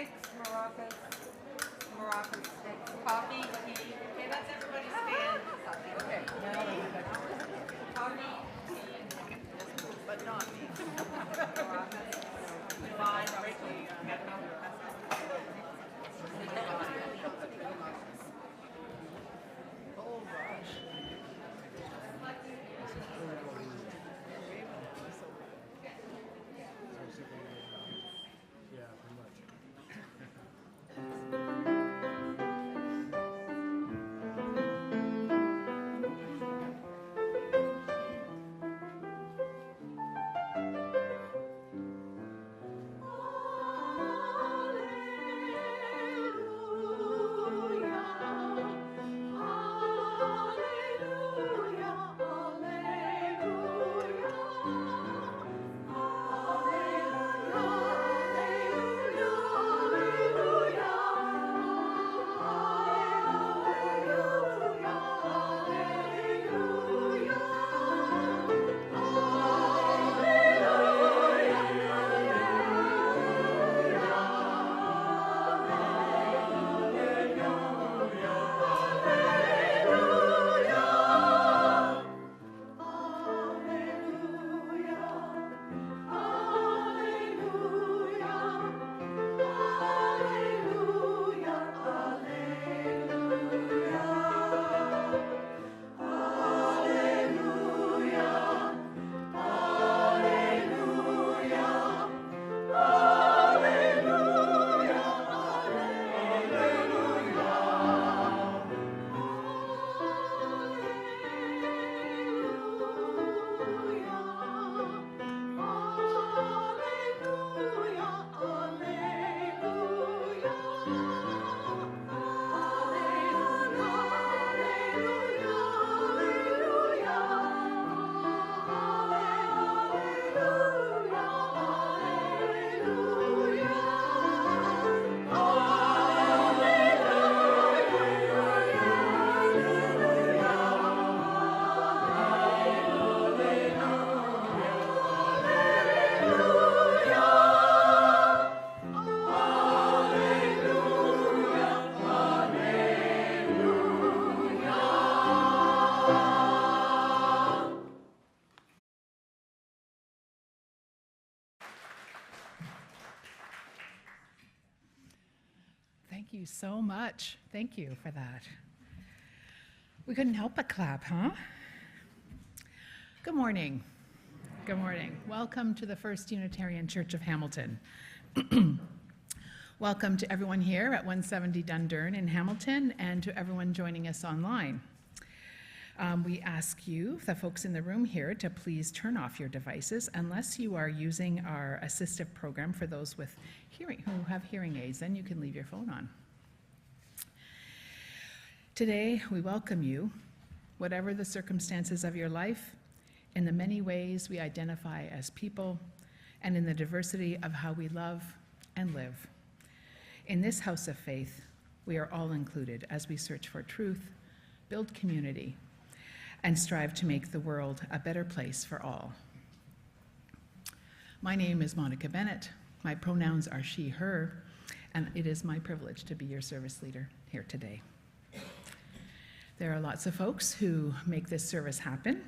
sticks, maracas sticks, coffee, tea. Okay, that's everybody stand. Okay. Coffee, tea, but not me. Maracas. Fine, Rachel. Oh gosh. Yeah, pretty much. Thank you so much. Thank you for that. We couldn't help but clap, huh? Good morning. Good morning. Welcome to the First Unitarian Church of Hamilton. Welcome to everyone here at 170 Dundurn in Hamilton and to everyone joining us online. We ask you, the folks in the room here, to please turn off your devices unless you are using our assistive program for those with who have hearing aids, then you can leave your phone on. Today, we welcome you, whatever the circumstances of your life, in the many ways we identify as people, and in the diversity of how we love and live. In this house of faith, we are all included as we search for truth, build community, and strive to make the world a better place for all. My name is Monica Bennett. My pronouns are she, her, and it is my privilege to be your service leader here today. There are lots of folks who make this service happen.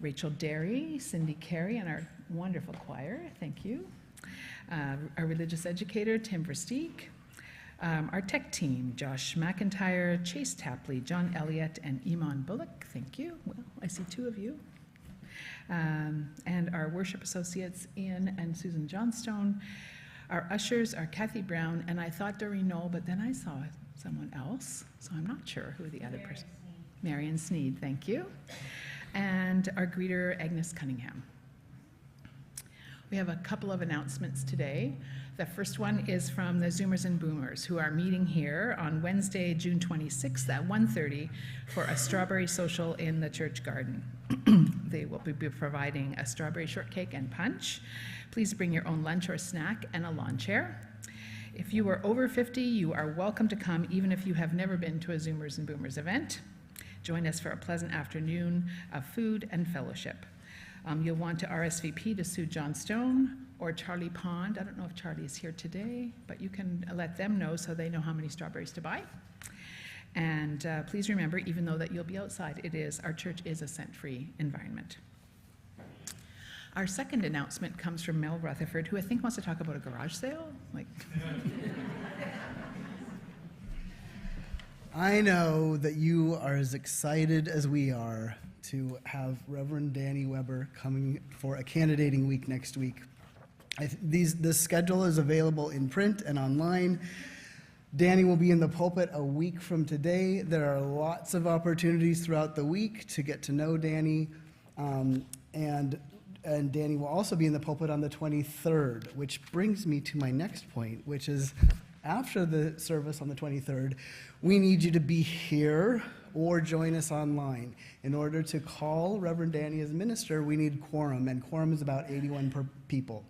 Rachel Derry, Cindy Carey, and our wonderful choir, thank you. Our religious educator, Tim Versteeg. Our tech team, Josh McIntyre, Chase Tapley, John Elliott, and Iman Bullock, thank you. Well, I see two of you. And our worship associates, Ian and Susan Johnstone. Our ushers are Kathy Brown, and I thought Doreen Knoll, but then I saw someone else, so I'm not sure who the other person. Marion Sneed, thank you. And our greeter, Agnes Cunningham. We have a couple of announcements today. The first one is from the Zoomers and Boomers, who are meeting here on Wednesday, June 26th at 1:30 for a strawberry social in the church garden. They will be providing a strawberry shortcake and punch. Please bring your own lunch or snack and a lawn chair. If you are over 50, you are welcome to come, even if you have never been to a Zoomers and Boomers event. Join us for a pleasant afternoon of food and fellowship. You'll want to RSVP to Sue Johnstone or Charlie Pond. I don't know if Charlie is here today, but you can let them know so they know how many strawberries to buy. And please remember, even though that you'll be outside, our church is a scent-free environment. Our second announcement comes from Mel Rutherford, who I think wants to talk about a garage sale. I know that you are as excited as we are to have Reverend Danny Weber coming for a candidating week next week. This schedule is available in print and online. Danny will be in the pulpit a week from today. There are lots of opportunities throughout the week to get to know Danny, and Danny will also be in the pulpit on the 23rd, which brings me to my next point, which is after the service on the 23rd, we need you to be here or join us online. In order to call Reverend Danny as minister, we need quorum, and quorum is about 81 people.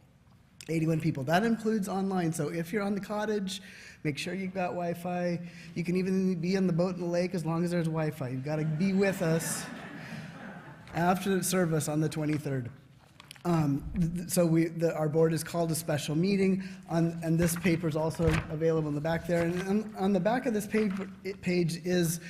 81 people. That includes online, so if you're on the cottage, make sure you've got Wi-Fi. You can even be on the boat in the lake as long as there's Wi-Fi. You've got to be with us after the service on the 23rd. Our board has called a special meeting, and this paper is also available in the back there. And on the back of this page is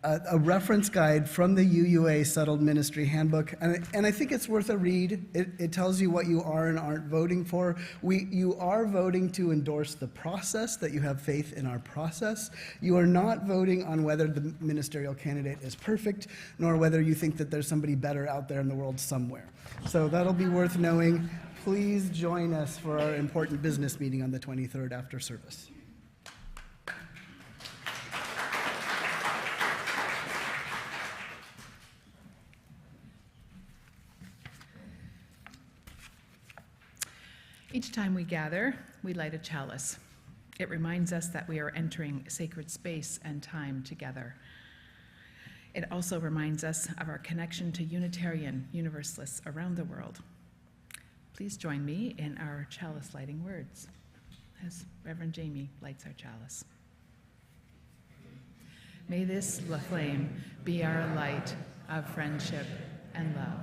a reference guide from the UUA Settled Ministry Handbook, and I think it's worth a read. It tells you what you are and aren't voting for. You are voting to endorse the process, that you have faith in our process. You are not voting on whether the ministerial candidate is perfect, nor whether you think that there's somebody better out there in the world somewhere. So that'll be worth knowing. Please join us for our important business meeting on the 23rd after service. Each time we gather, we light a chalice. It reminds us that we are entering sacred space and time together. It also reminds us of our connection to Unitarian Universalists around the world. Please join me in our chalice lighting words as Reverend Jamie lights our chalice. May this flame be our light of friendship and love.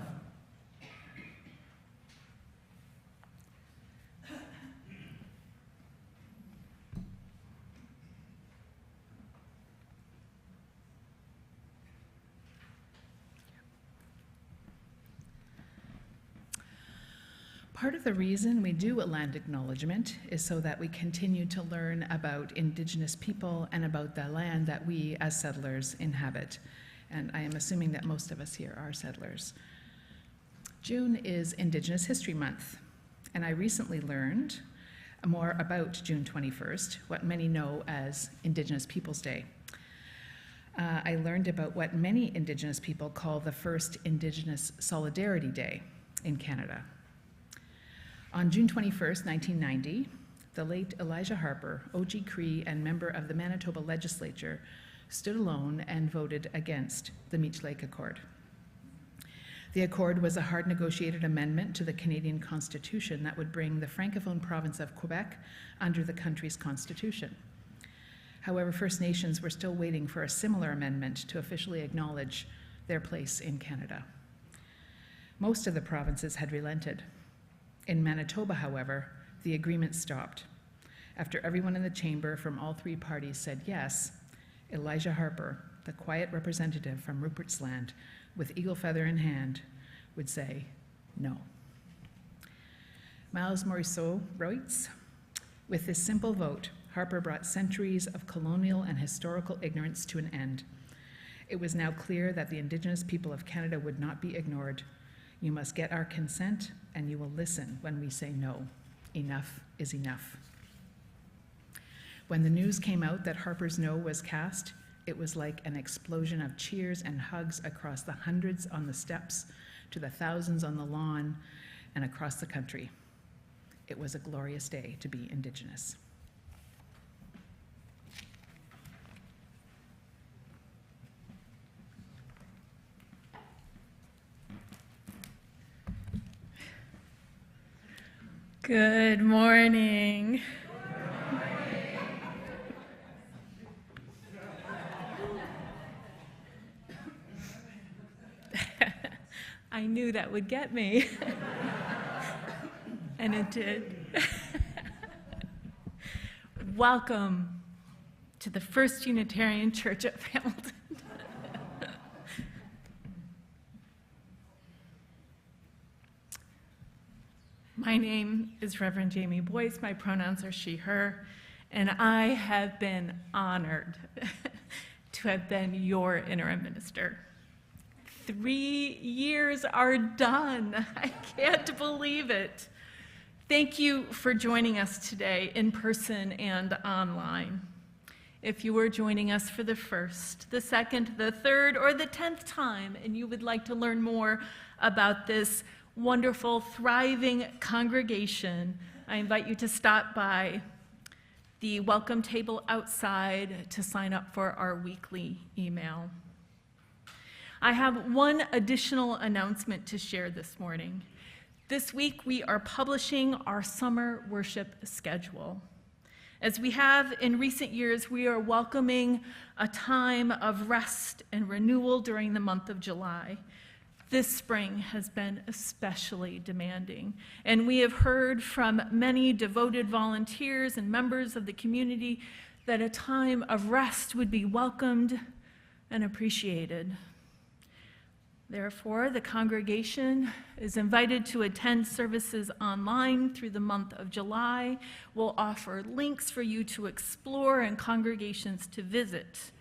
Part of the reason we do a land acknowledgement is so that we continue to learn about Indigenous people and about the land that we as settlers inhabit. And I am assuming that most of us here are settlers. June is Indigenous History Month, and I recently learned more about June 21st, what many know as Indigenous Peoples Day. I learned about what many Indigenous people call the first Indigenous Solidarity Day in Canada. On June 21st, 1990, the late Elijah Harper, OG Cree and member of the Manitoba legislature, stood alone and voted against the Meech Lake Accord. The accord was a hard negotiated amendment to the Canadian Constitution that would bring the Francophone province of Quebec under the country's constitution. However, First Nations were still waiting for a similar amendment to officially acknowledge their place in Canada. Most of the provinces had relented. In Manitoba, however, the agreement stopped. After everyone in the chamber from all three parties said yes, Elijah Harper, the quiet representative from Rupert's Land, with eagle feather in hand, would say no. Miles Morisseau writes, with this simple vote, Harper brought centuries of colonial and historical ignorance to an end. It was now clear that the Indigenous people of Canada would not be ignored. You must get our consent, and you will listen when we say no. Enough is enough. When the news came out that Harper's no was cast, it was like an explosion of cheers and hugs across the hundreds on the steps, to the thousands on the lawn, and across the country. It was a glorious day to be Indigenous. Good morning. I knew that would get me. And it did. Welcome to the First Unitarian Church at Hamilton. My name is Reverend Jamie Boyce. My pronouns are she, her, and I have been honored to have been your interim minister. 3 years are done. I can't believe it. Thank you for joining us today in person and online. If you are joining us for the first, the second, the third, or the 10th time, and you would like to learn more about this wonderful, thriving congregation, I invite you to stop by the welcome table outside to sign up for our weekly email. I have one additional announcement to share this morning. This week, we are publishing our summer worship schedule. As we have in recent years, we are welcoming a time of rest and renewal during the month of July. This spring has been especially demanding, and we have heard from many devoted volunteers and members of the community that a time of rest would be welcomed and appreciated. Therefore, the congregation is invited to attend services online through the month of July. We'll offer links for you to explore and congregations to visit.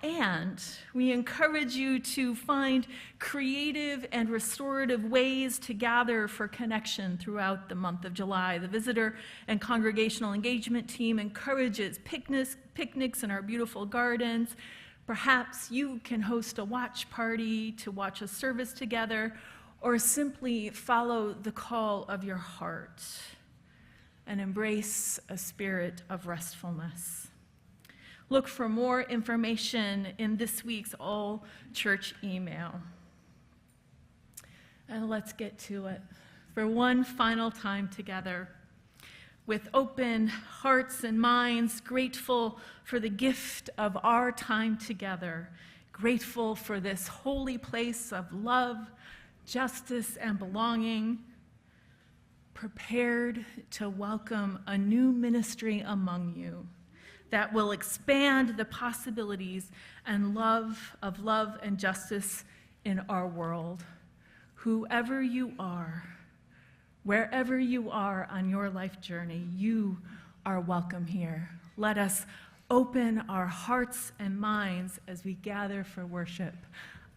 And we encourage you to find creative and restorative ways to gather for connection throughout the month of July. The visitor and congregational engagement team encourages picnics in our beautiful gardens. Perhaps you can host a watch party to watch a service together, or simply follow the call of your heart and embrace a spirit of restfulness. Look for more information in this week's All Church email. And let's get to it. For one final time together, with open hearts and minds, grateful for the gift of our time together, grateful for this holy place of love, justice, and belonging, prepared to welcome a new ministry among you that will expand the possibilities and love and justice in our world. Whoever you are, wherever you are on your life journey, you are welcome here. Let us open our hearts and minds as we gather for worship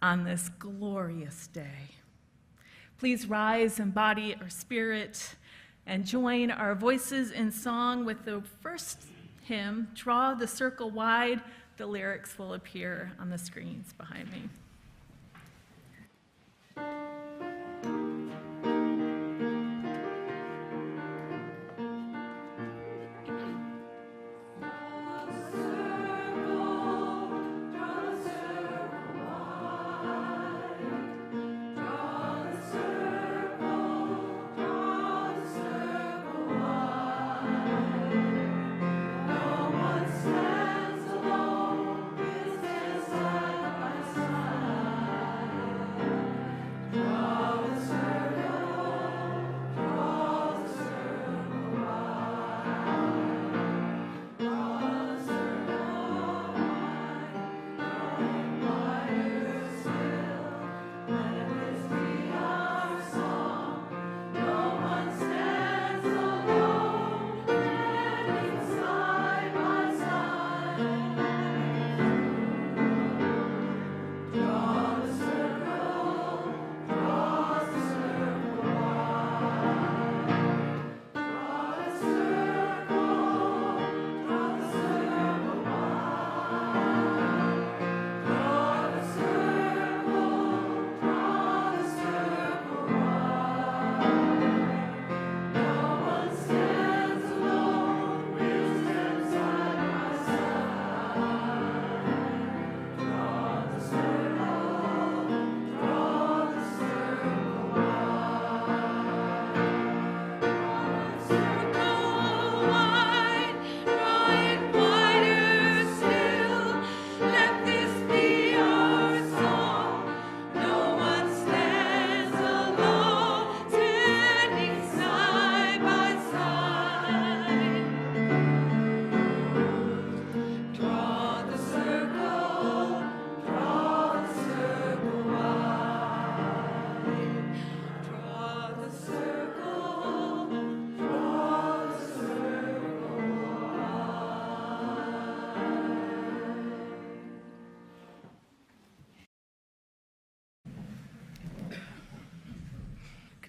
on this glorious day. Please rise in body or spirit and join our voices in song with the first hymn, Draw the Circle Wide. The lyrics will appear on the screens behind me. Stands alone, we stand side by side.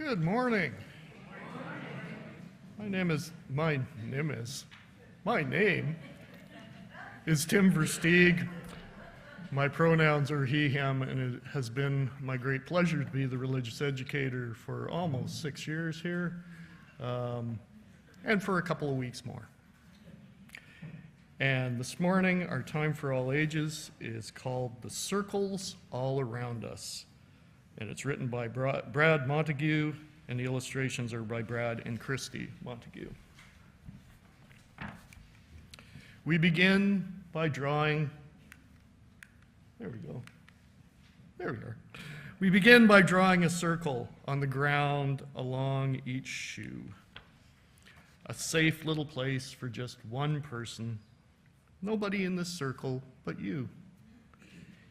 Good morning. My name is Tim Versteeg. My pronouns are he, him, and it has been my great pleasure to be the religious educator for almost 6 years here, and for a couple of weeks more. And this morning, our time for all ages is called The Circles All Around Us. And it's written by Brad Montague, and the illustrations are by Brad and Christy Montague. We begin by drawing, there we go, there we are. We begin by drawing a circle on the ground along each shoe. A safe little place for just one person, nobody in this circle but you.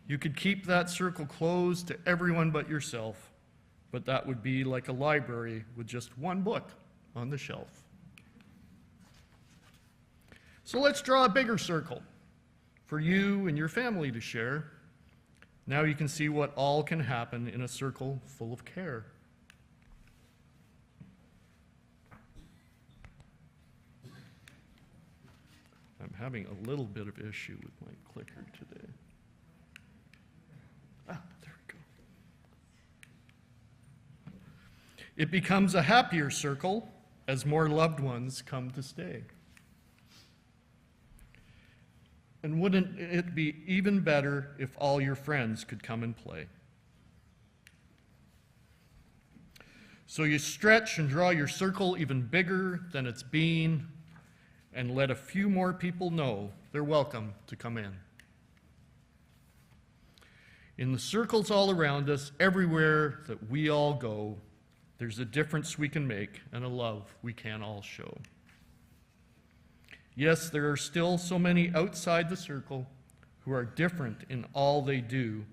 You could keep that circle closed to everyone but yourself, but that would be like a library with just one book on the shelf. So let's draw a bigger circle for you and your family to share. Now you can see what all can happen in a circle full of care. I'm having a little bit of issue with my clicker today. There we go. It becomes a happier circle as more loved ones come to stay. And wouldn't it be even better if all your friends could come and play? So you stretch and draw your circle even bigger than it's been, and let a few more people know they're welcome to come in. In the circles all around us, everywhere that we all go, there's a difference we can make and a love we can all show. Yes, there are still so many outside the circle who are different in all they do,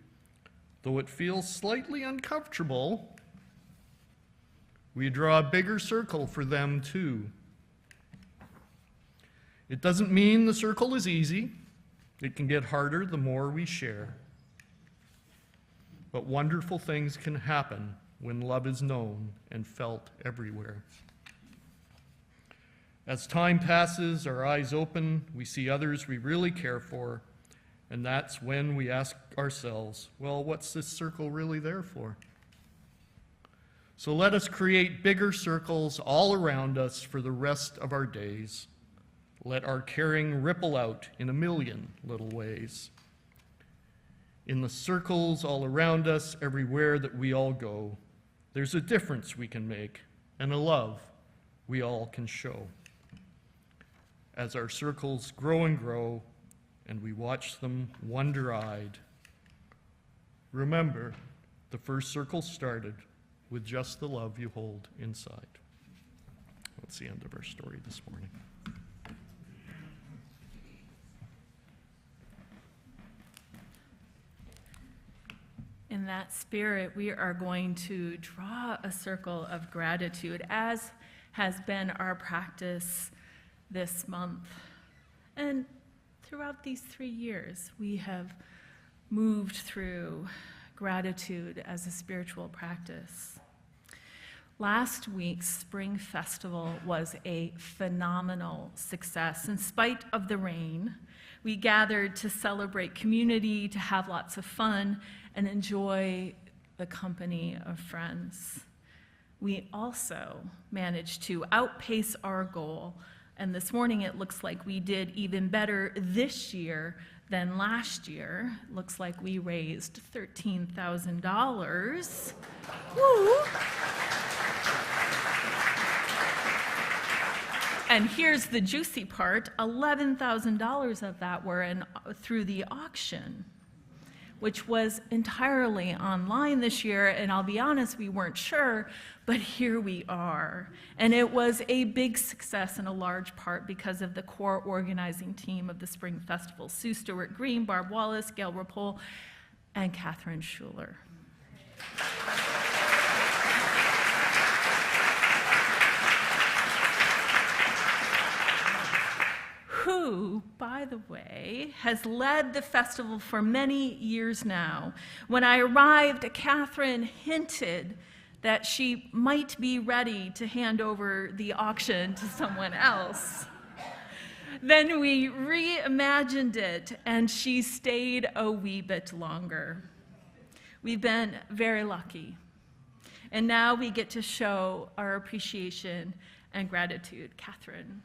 though it feels slightly uncomfortable. We draw a bigger circle for them too. It doesn't mean the circle is easy. It can get harder the more we share. But wonderful things can happen when love is known and felt everywhere. As time passes, our eyes open, we see others we really care for, and that's when we ask ourselves, well, what's this circle really there for? So let us create bigger circles all around us for the rest of our days. Let our caring ripple out in a million little ways. In the circles all around us, everywhere that we all go, there's a difference we can make and a love we all can show. As our circles grow and grow, and we watch them wonder-eyed, remember, the first circle started with just the love you hold inside. That's the end of our story this morning. In that spirit, we are going to draw a circle of gratitude, as has been our practice this month. And throughout these 3 years, we have moved through gratitude as a spiritual practice. Last week's Spring Festival was a phenomenal success. In spite of the rain, we gathered to celebrate community, to have lots of fun, and enjoy the company of friends. We also managed to outpace our goal, and this morning it looks like we did even better this year than last year. Looks like we raised $13,000. Woo! And here's the juicy part, $11,000 of that were through the auction, which was entirely online this year, and I'll be honest, we weren't sure, but here we are. And it was a big success in a large part because of the core organizing team of the Spring Festival, Sue Stewart-Green, Barb Wallace, Gail Rapole, and Catherine Schuler. Who, by the way, has led the festival for many years now. When I arrived, Catherine hinted that she might be ready to hand over the auction to someone else. Then we reimagined it, and she stayed a wee bit longer. We've been very lucky. And now we get to show our appreciation and gratitude. Catherine.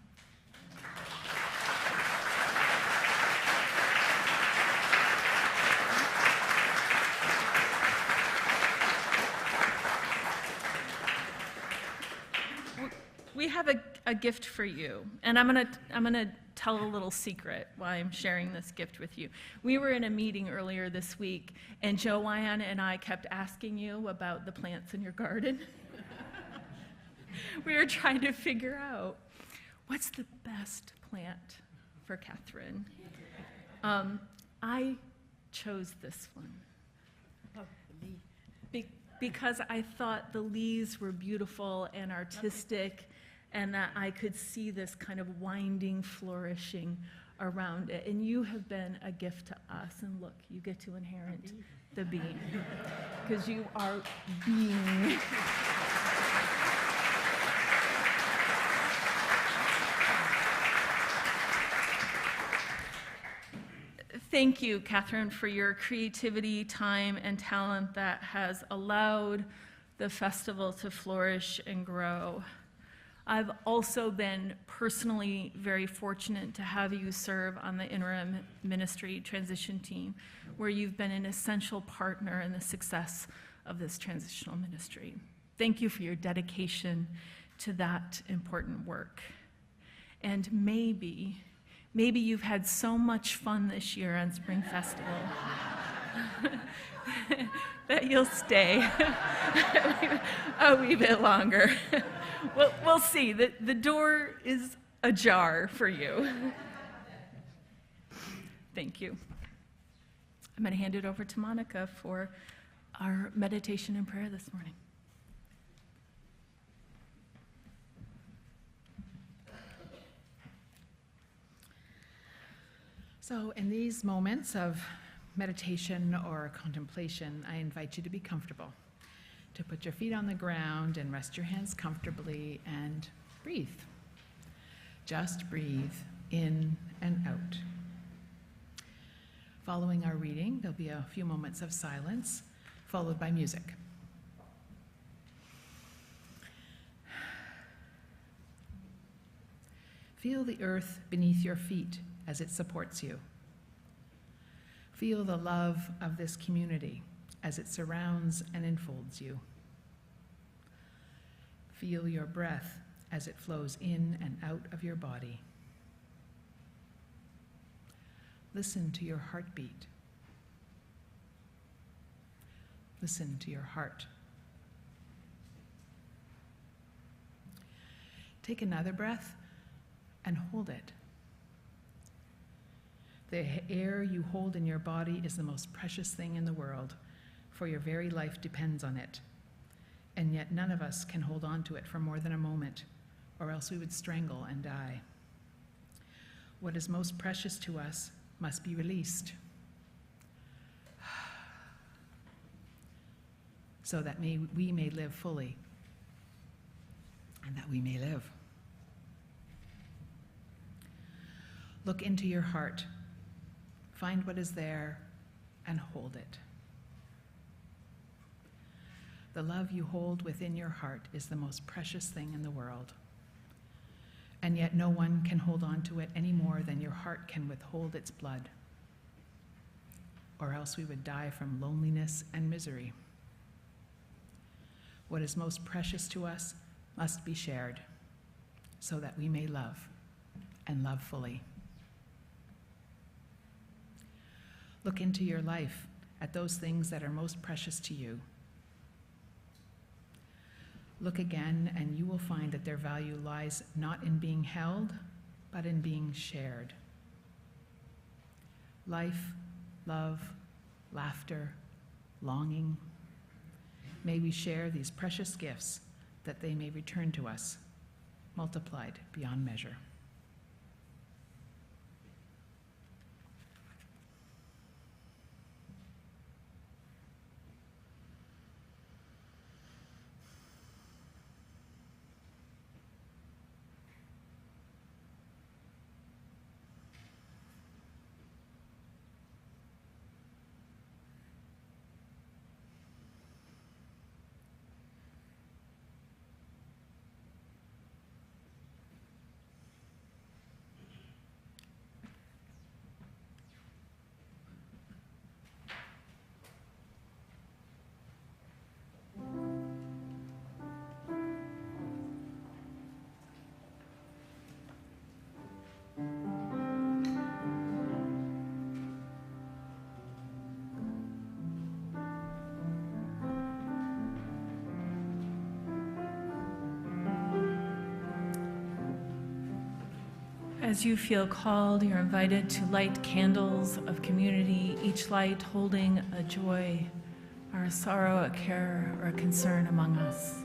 We have a gift for you, and I'm gonna tell a little secret why I'm sharing this gift with you. We were in a meeting earlier this week, and Joanne and I kept asking you about the plants in your garden. We were trying to figure out what's the best plant for Catherine. I chose this one. Because I thought the leaves were beautiful and artistic, and that I could see this kind of winding flourishing around it. And you have been a gift to us. And look, you get to inherit the being, because you are being. Thank you, Catherine, for your creativity, time, and talent that has allowed the festival to flourish and grow. I've also been personally very fortunate to have you serve on the interim ministry transition team, where you've been an essential partner in the success of this transitional ministry. Thank you for your dedication to that important work. And maybe you've had so much fun this year on Spring Festival that you'll stay a wee bit longer. We'll see. The door is ajar for you. Thank you. I'm going to hand it over to Monica for our meditation and prayer this morning. So in these moments of meditation or contemplation, I invite you to be comfortable, to put your feet on the ground and rest your hands comfortably and breathe. Just breathe in and out. Following our reading, there'll be a few moments of silence, followed by music. Feel the earth beneath your feet as it supports you. Feel the love of this community as it surrounds and enfolds you. Feel your breath as it flows in and out of your body. Listen to your heartbeat. Listen to your heart. Take another breath and hold it. The air you hold in your body is the most precious thing in the world, for your very life depends on it. And yet none of us can hold on to it for more than a moment, or else we would strangle and die. What is most precious to us must be released, so that we may live fully, and that we may live. Look into your heart. Find what is there and hold it. The love you hold within your heart is the most precious thing in the world. And yet no one can hold on to it any more than your heart can withhold its blood, or else we would die from loneliness and misery. What is most precious to us must be shared, so that we may love, and love fully. Look into your life at those things that are most precious to you. Look again, and you will find that their value lies not in being held, but in being shared. Life, love, laughter, longing. May we share these precious gifts, that they may return to us, multiplied beyond measure. As you feel called, you're invited to light candles of community, each light holding a joy or a sorrow, a care, or a concern among us.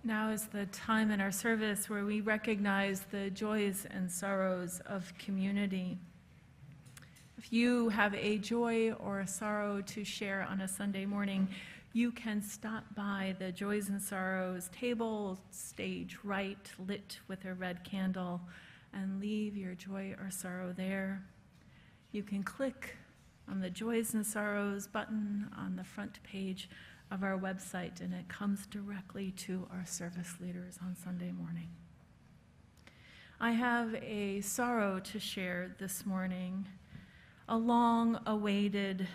Now is the time in our service where we recognize the joys and sorrows of community. If you have a joy or a sorrow to share on a Sunday morning, you can stop by the Joys and Sorrows table, stage right, lit with a red candle, and leave your joy or sorrow there. You can click on the Joys and Sorrows button on the front page of our website, and it comes directly to our service leaders on Sunday morning. I have a sorrow to share this morning, a long-awaited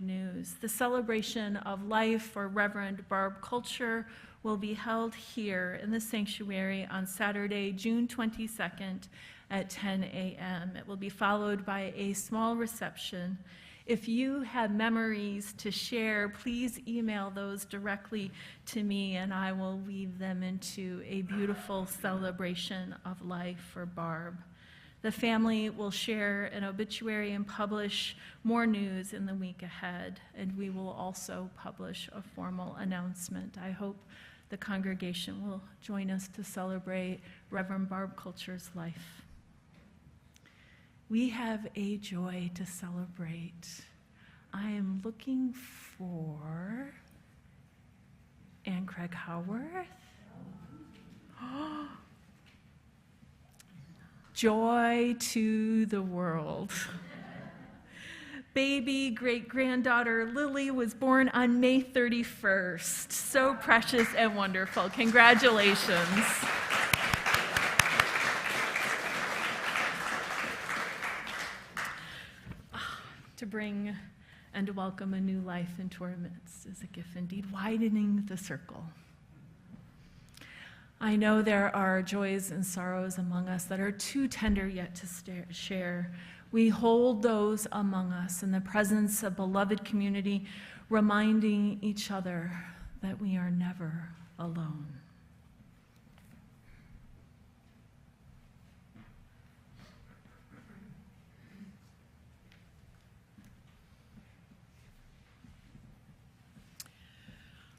news. The celebration of life for Reverend Barb Culture will be held here in the sanctuary on Saturday, June 22nd at 10 a.m. It will be followed by a small reception. If you have memories to share, please email those directly to me, and I will weave them into a beautiful celebration of life for Barb. The family will share an obituary and publish more news in the week ahead, and we will also publish a formal announcement. I hope the congregation will join us to celebrate Reverend Barb Culture's life. We have a joy to celebrate. I am looking for Ann Craig Howarth. Joy to the world. Baby great-granddaughter Lily was born on May 31st. So precious and wonderful. Congratulations. To bring and to welcome a new life into our midst is a gift indeed, widening the circle. I know there are joys and sorrows among us that are too tender yet to share. We hold those among us in the presence of beloved community, reminding each other that we are never alone.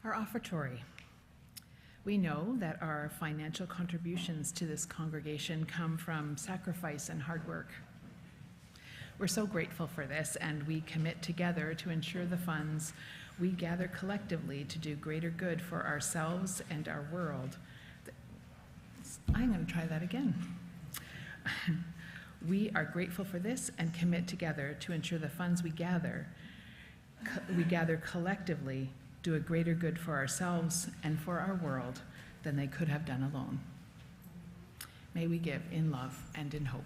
Our offertory. We know that our financial contributions to this congregation come from sacrifice and hard work. We're so grateful for this, and we commit together to ensure the funds we gather collectively to do greater good for ourselves and our world. I'm going to try that again. We are grateful for this and commit together to ensure the funds we gather collectively do a greater good for ourselves and for our world than they could have done alone. May we give in love and in hope.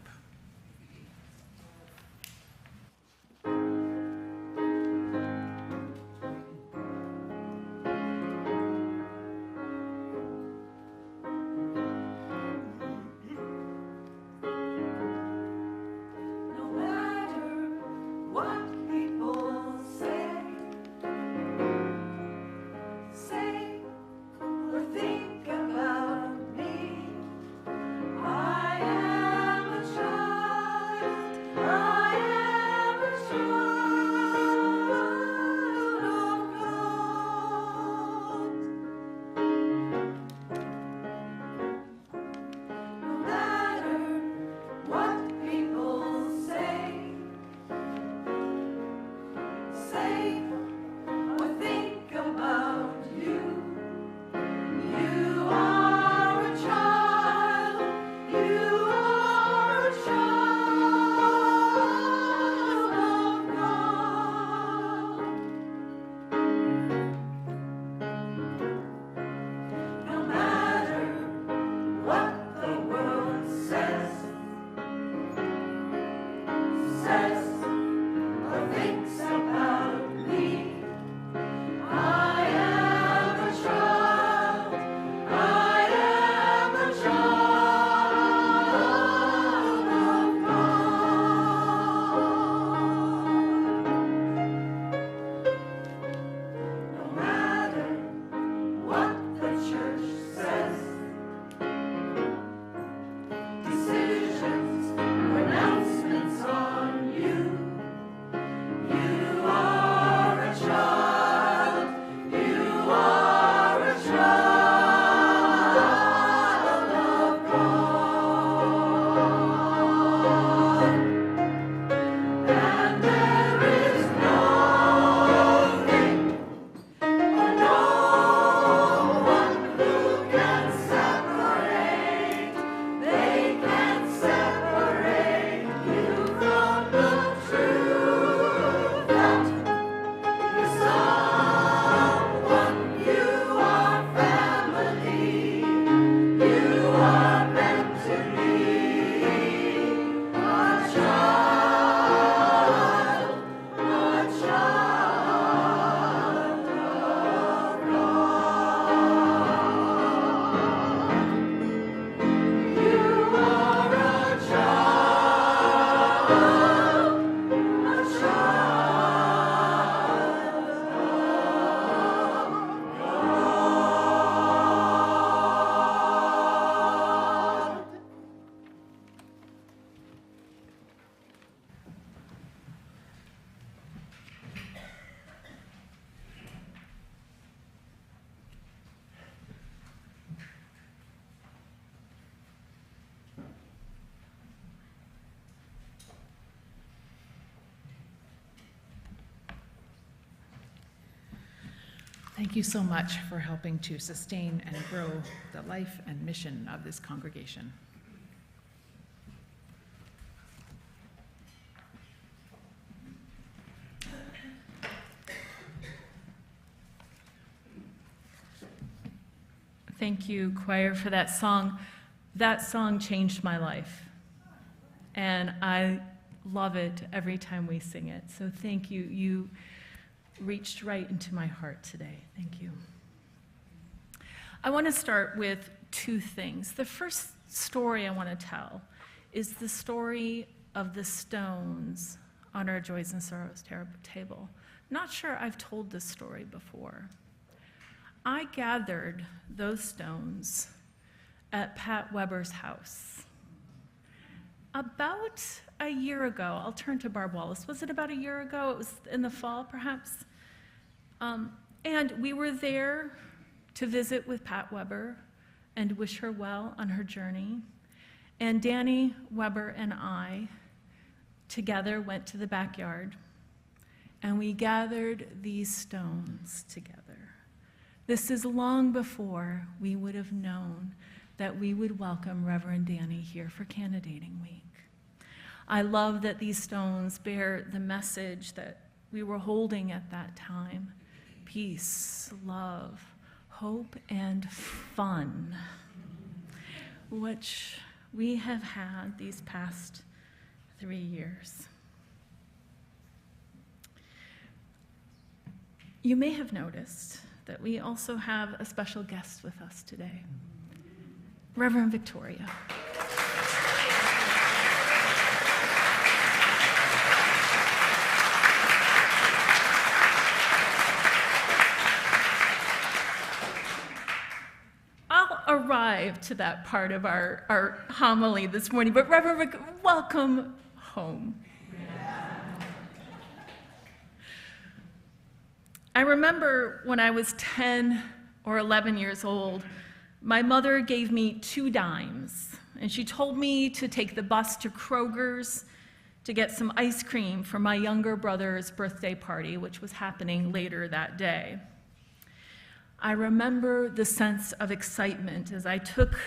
I am a child. Thank you so much for helping to sustain and grow the life and mission of this congregation. Thank you, choir, for that song. That song changed my life, and I love it every time we sing it. So thank you. You reached right into my heart today. Thank you. I want to start with two things. The first story I want to tell is the story of the stones on our Joys and Sorrows table. Not sure I've told this story before. I gathered those stones at Pat Weber's house. About a year ago, I'll turn to Barb Wallace. Was it about a year ago? It was in the fall, perhaps? And we were there to visit with Pat Weber and wish her well on her journey. And Danny Weber and I together went to the backyard, and we gathered these stones together. This is long before we would have known that we would welcome Reverend Danny here for Candidating Week. I love that these stones bear the message that we were holding at that time: peace, love, hope, and fun, which we have had these past 3 years. You may have noticed that we also have a special guest with us today, Reverend Victoria. I'll arrive to that part of our homily this morning, but Reverend Vic, welcome home. I remember when I was 10 or 11 years old, my mother gave me 2 dimes, and she told me to take the bus to Kroger's to get some ice cream for my younger brother's birthday party, which was happening later that day. I remember the sense of excitement as I took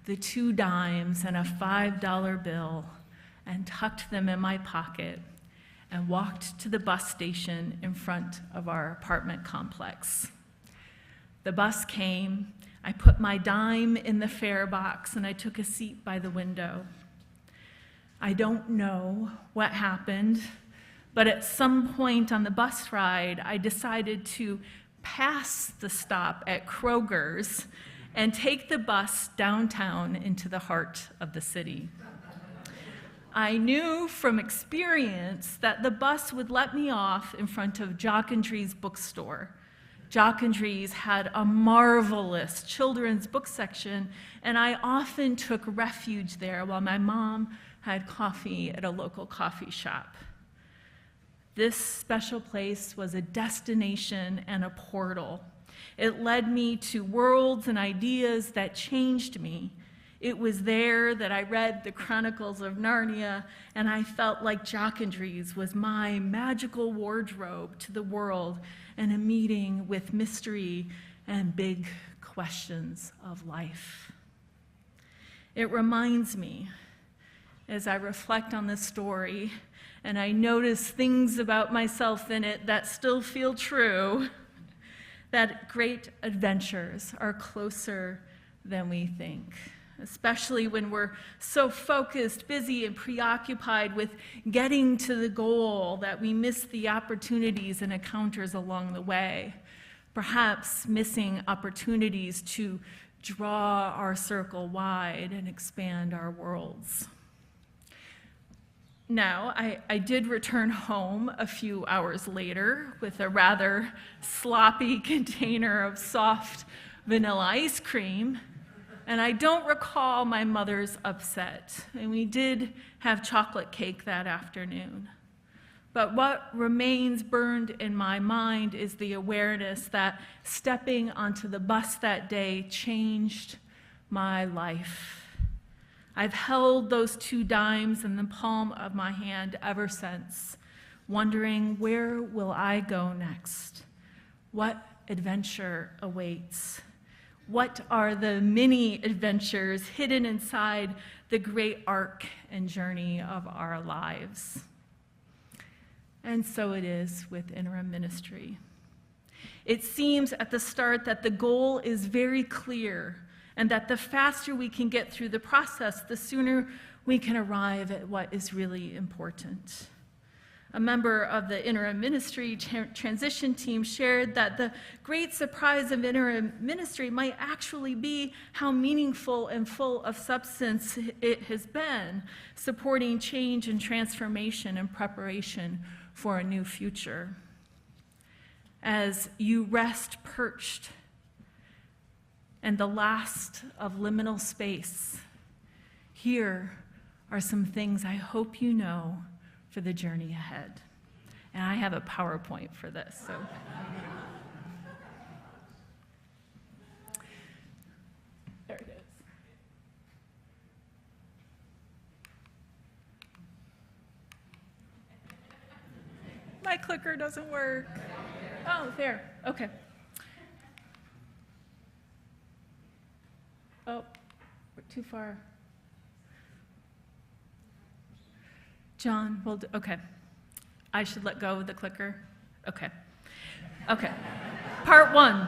the 2 dimes and a $5 bill and tucked them in my pocket and walked to the bus station in front of our apartment complex. The bus came, I put my dime in the fare box, and I took a seat by the window. I don't know what happened, but at some point on the bus ride, I decided to pass the stop at Kroger's and take the bus downtown into the heart of the city. I knew from experience that the bus would let me off in front of Jock and Dree's bookstore. Jock and Dree's had a marvelous children's book section, and I often took refuge there while my mom had coffee at a local coffee shop. This special place was a destination and a portal. It led me to worlds and ideas that changed me. It was there that I read the Chronicles of Narnia, and I felt like Jock and Dree's was my magical wardrobe to the world and a meeting with mystery and big questions of life. It reminds me, as I reflect on this story, and I notice things about myself in it that still feel true, that great adventures are closer than we think. Especially when we're so focused, busy, and preoccupied with getting to the goal that we miss the opportunities and encounters along the way, perhaps missing opportunities to draw our circle wide and expand our worlds. Now, I did return home a few hours later with a rather sloppy container of soft vanilla ice cream, and I don't recall my mother's upset, and we did have chocolate cake that afternoon. But what remains burned in my mind is the awareness that stepping onto the bus that day changed my life. I've held those 2 dimes in the palm of my hand ever since, wondering, where will I go next? What adventure awaits? What are the many adventures hidden inside the great arc and journey of our lives? And so it is with interim ministry. It seems at the start that the goal is very clear, and that the faster we can get through the process, the sooner we can arrive at what is really important. A member of the interim ministry transition team shared that the great surprise of interim ministry might actually be how meaningful and full of substance it has been, supporting change and transformation and preparation for a new future. As you rest perched in the last of liminal space, here are some things I hope you know for the journey ahead. And I have a PowerPoint for this, so. There it is. My clicker doesn't work. Oh, there, okay. Oh, we're too far. John, okay. I should let go of the clicker? Okay. Okay. Part 1.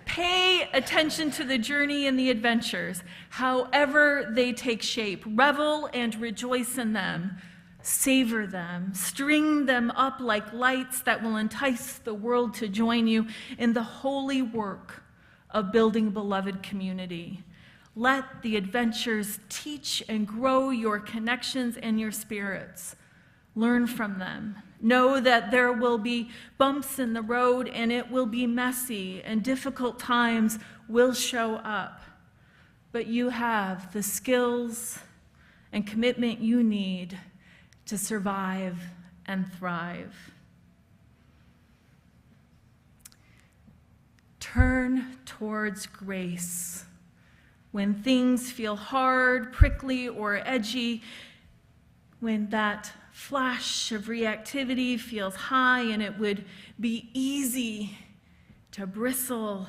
Pay attention to the journey and the adventures, however they take shape. Revel and rejoice in them. Savor them. String them up like lights that will entice the world to join you in the holy work of building a beloved community. Let the adventures teach and grow your connections and your spirits. Learn from them. Know that there will be bumps in the road, and it will be messy, and difficult times will show up. But you have the skills and commitment you need to survive and thrive. Turn towards grace. When things feel hard, prickly, or edgy, when that flash of reactivity feels high and it would be easy to bristle,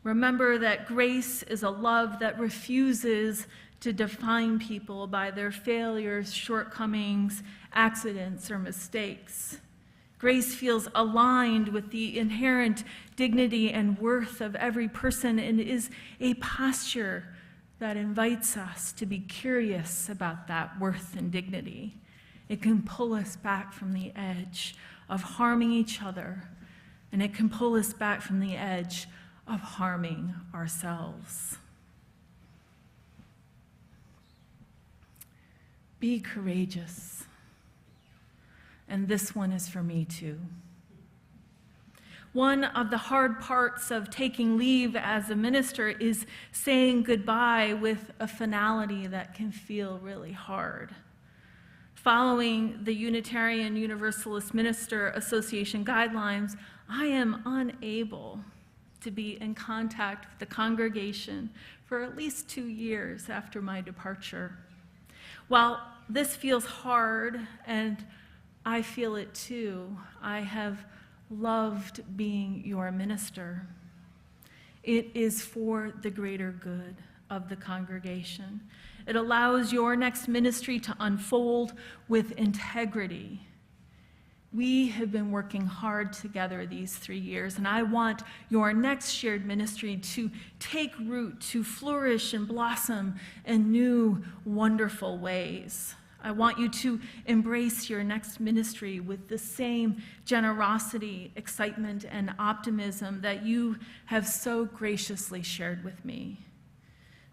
remember that grace is a love that refuses to define people by their failures, shortcomings, accidents, or mistakes. Grace feels aligned with the inherent dignity and worth of every person and is a posture that invites us to be curious about that worth and dignity. It can pull us back from the edge of harming each other, and it can pull us back from the edge of harming ourselves. Be courageous. And this one is for me too. One of the hard parts of taking leave as a minister is saying goodbye with a finality that can feel really hard. Following the Unitarian Universalist Minister Association guidelines, I am unable to be in contact with the congregation for at least 2 years after my departure. While this feels hard, and I feel it too, I have loved being your minister. It is for the greater good of the congregation. It allows your next ministry to unfold with integrity. We have been working hard together these 3 years, and I want your next shared ministry to take root, to flourish and blossom in new, wonderful ways. I want you to embrace your next ministry with the same generosity, excitement, and optimism that you have so graciously shared with me.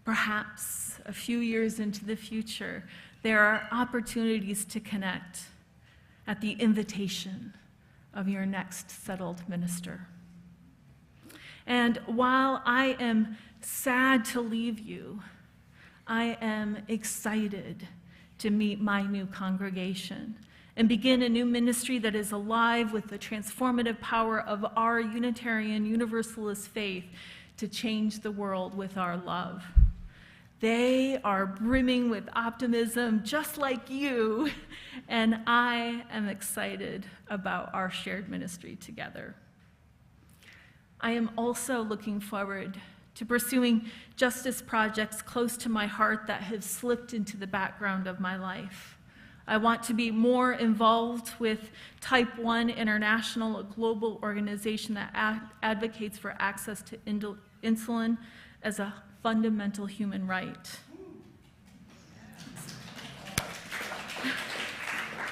Perhaps a few years into the future, there are opportunities to connect at the invitation of your next settled minister. And while I am sad to leave you, I am excited to meet my new congregation and begin a new ministry that is alive with the transformative power of our Unitarian Universalist faith to change the world with our love. They are brimming with optimism just like you, and I am excited about our shared ministry together. I am also looking forward to pursuing justice projects close to my heart that have slipped into the background of my life. I want to be more involved with Type 1 International, a global organization that advocates for access to insulin as a fundamental human right.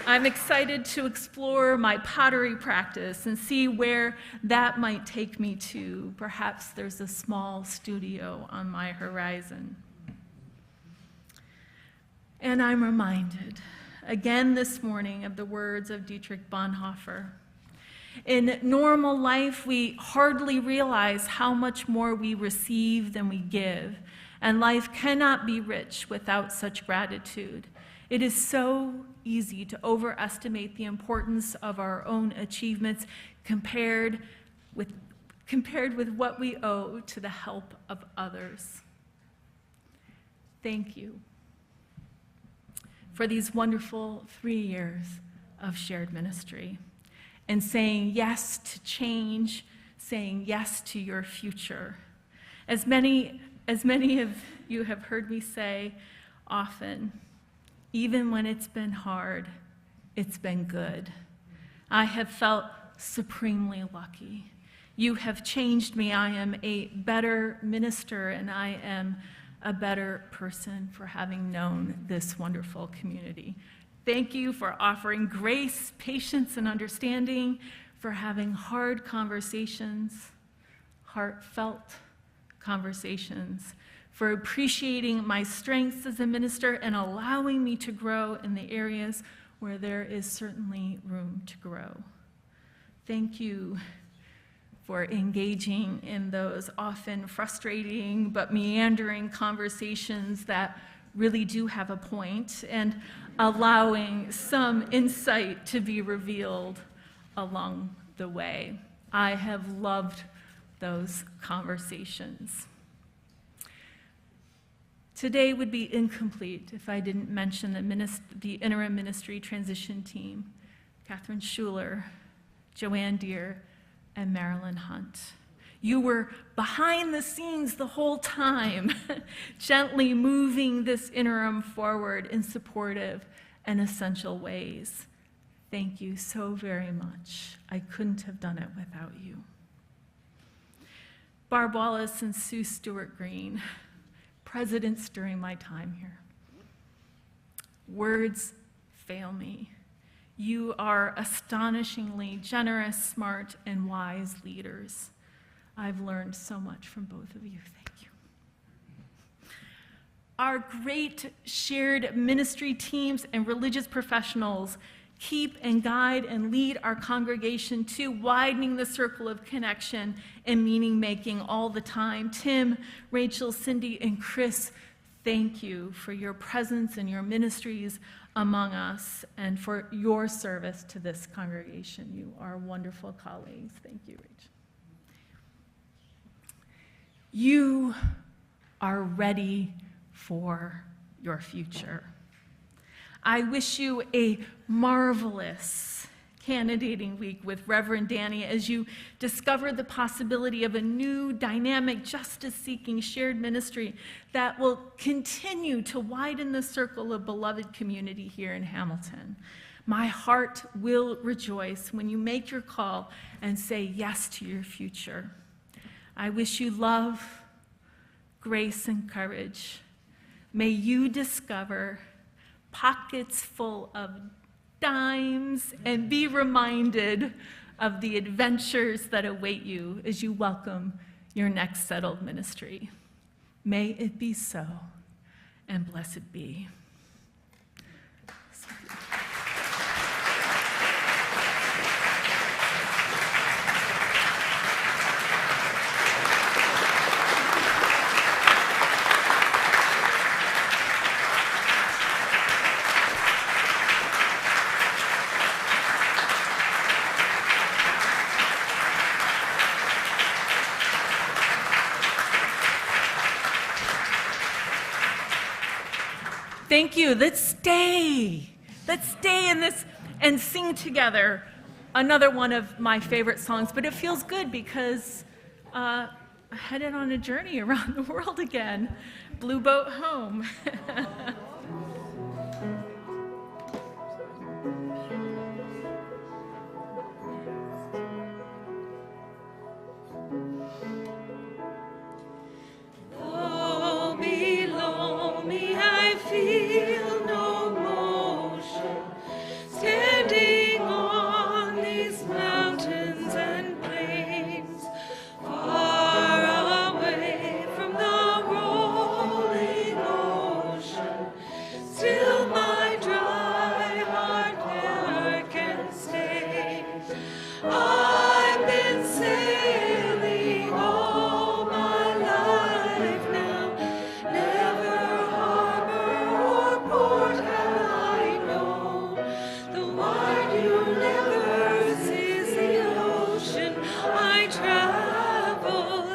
I'm excited to explore my pottery practice and see where that might take me to. Perhaps there's a small studio on my horizon. And I'm reminded again this morning of the words of Dietrich Bonhoeffer. In normal life, we hardly realize how much more we receive than we give, and life cannot be rich without such gratitude. It is so easy to overestimate the importance of our own achievements compared with what we owe to the help of others. Thank you for these wonderful 3 years of shared ministry and saying yes to change, saying yes to your future. As many of you have heard me say often, even when it's been hard, it's been good. I have felt supremely lucky. You have changed me. I am a better minister, and I am a better person for having known this wonderful community. Thank you for offering grace, patience, and understanding, for having hard conversations, heartfelt conversations, for appreciating my strengths as a minister and allowing me to grow in the areas where there is certainly room to grow. Thank you for engaging in those often frustrating but meandering conversations that really do have a point, and allowing some insight to be revealed along the way. I have loved those conversations. Today would be incomplete if I didn't mention the interim ministry transition team, Catherine Schuler, Joanne Deere, and Marilyn Hunt. You were behind the scenes the whole time, gently moving this interim forward in supportive and essential ways. Thank you so very much. I couldn't have done it without you. Barb Wallace and Sue Stewart Green, presidents during my time here. Words fail me. You are astonishingly generous, smart, and wise leaders. I've learned so much from both of you. Thank you. Our great shared ministry teams and religious professionals keep and guide and lead our congregation to widening the circle of connection and meaning making all the time. Tim, Rachel, Cindy, and Chris, thank you for your presence and your ministries among us and for your service to this congregation. You are wonderful colleagues. Thank you, Rachel. You are ready for your future. I wish you a marvelous candidating week with Reverend Danny as you discover the possibility of a new, dynamic, justice-seeking shared ministry that will continue to widen the circle of beloved community here in Hamilton. My heart will rejoice when you make your call and say yes to your future. I wish you love, grace, and courage. May you discover pockets full of dimes and be reminded of the adventures that await you as you welcome your next settled ministry. May it be so, and blessed be. Thank you. Let's stay in this and sing together another one of my favorite songs. But it feels good because headed on a journey around the world again. Blue boat home. Though below me I feel no motion, standing on these mountains and plains, far away from the rolling ocean, still my dry heart never can stay. I've been sailing all my life now, never harbor or port have I known. The wide universe is the ocean I travel,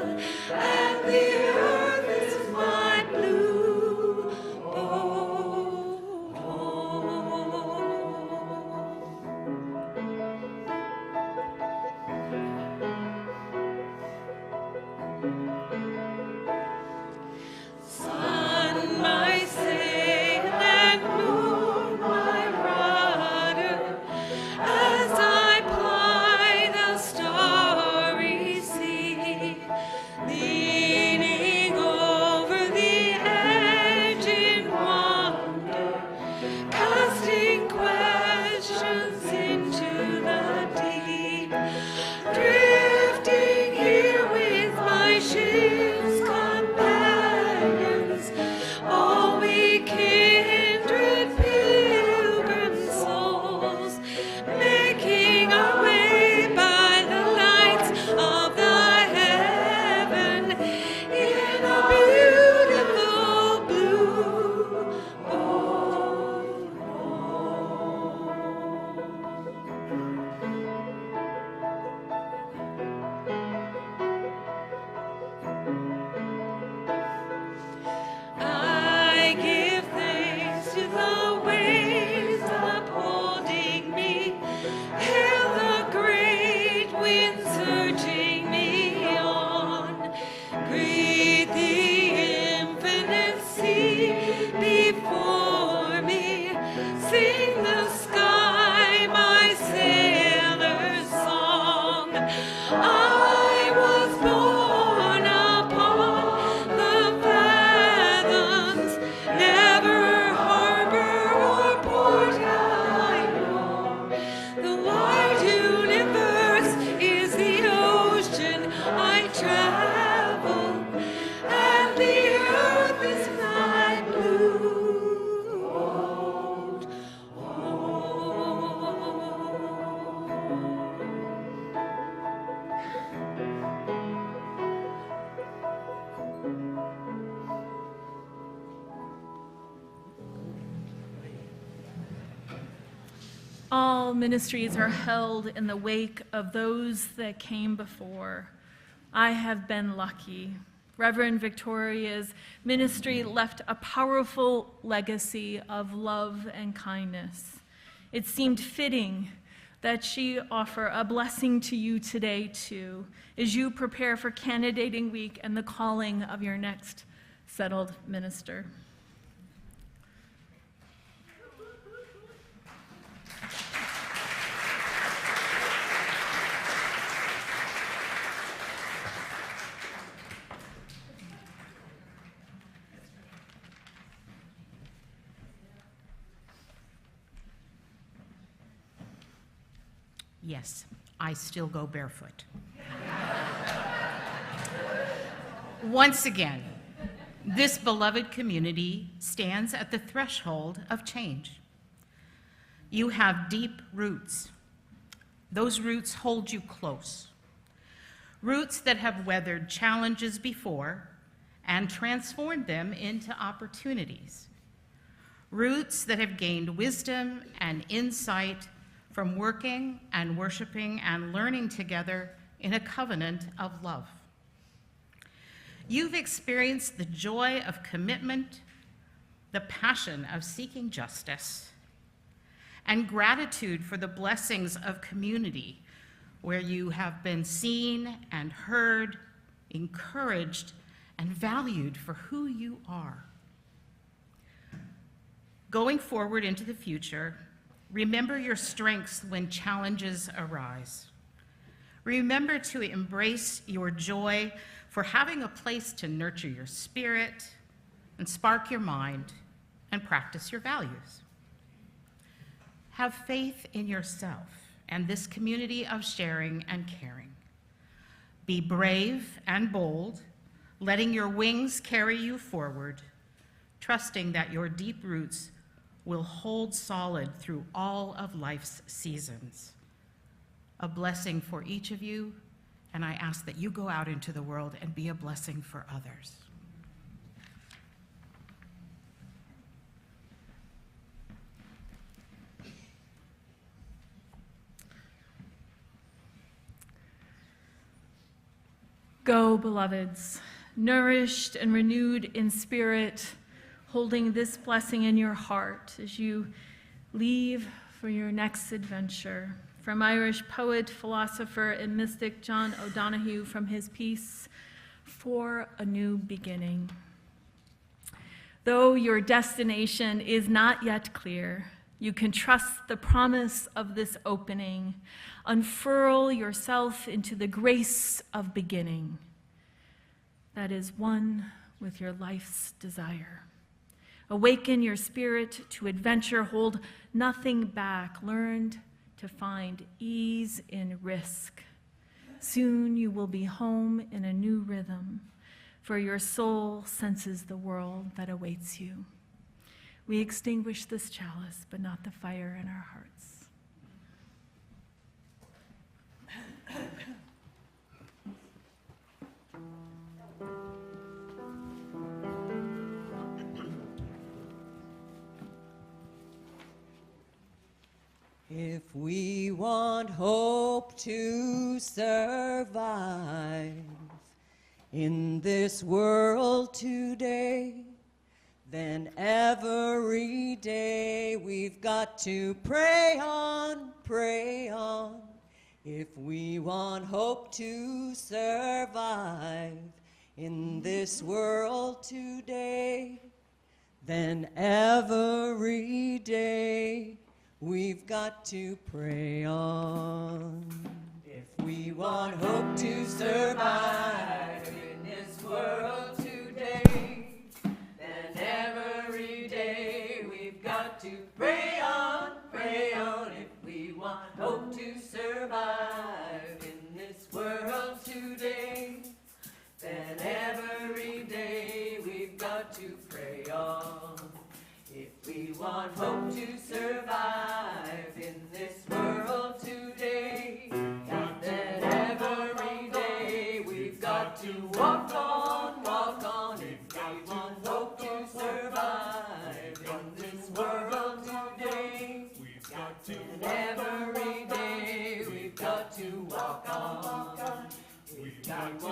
and the earth is my blue boat home. Sun, my sail, and moon, my rudder, as I ply the starry sea, leaning over the edge in wonder, casting questions into the deep, drifting here with my ship's companions, all we kindred pilgrim souls, making our way by the lights of the heaven in a beautiful blue boat home. I give thanks to the waves upholding me, hail the great wind surging me on, greet the infinite sea before me, sing the sky my sailor's song. I was born upon the fathoms, never harbor or port have I known. The wide universe is the ocean I travel, and the earth is my blue boat home. All ministries are held in the wake of those that came before. I have been lucky. Reverend Victoria's ministry left a powerful legacy of love and kindness. It seemed fitting that she offer a blessing to you today, too, as you prepare for candidating week and the calling of your next settled minister. Yes, I still go barefoot. Once again, this beloved community stands at the threshold of change. You have deep roots. Those roots hold you close. Roots that have weathered challenges before and transformed them into opportunities. Roots that have gained wisdom and insight from working and worshiping and learning together in a covenant of love. You've experienced the joy of commitment, the passion of seeking justice, and gratitude for the blessings of community where you have been seen and heard encouraged, and valued for who you are. Going forward into the future, remember your strengths when challenges arise. Remember to embrace your joy for having a place to nurture your spirit and spark your mind and practice your values. Have faith in yourself and this community of sharing and caring. Be brave and bold, letting your wings carry you forward, trusting that your deep roots will hold solid through all of life's seasons. A blessing for each of you, and I ask that you go out into the world and be a blessing for others. Go, beloveds, nourished and renewed in spirit, holding this blessing in your heart as you leave for your next adventure. From Irish poet, philosopher, and mystic John O'Donoghue from his piece, For a New Beginning. Though your destination is not yet clear, you can trust the promise of this opening. Unfurl yourself into the grace of beginning that is one with your life's desire. Awaken your spirit to adventure, hold nothing back, learn to find ease in risk. Soon you will be home in a new rhythm, for your soul senses the world that awaits you. We extinguish this chalice, but not the fire in our hearts. If we want hope to survive in this world today, then every day we've got to pray on, pray on. If we want hope to survive in this world today, then every day we've got to pray on. If we want hope to survive in this world today, then every day we've got to pray on, pray on. If we want hope to survive in this world today, then every day we've got to pray on. If we want hope to survive in this world today, then every day we've got to walk on, walk on. If we want hope to survive in this world today, we've got to, every day we've got to walk on. We've got to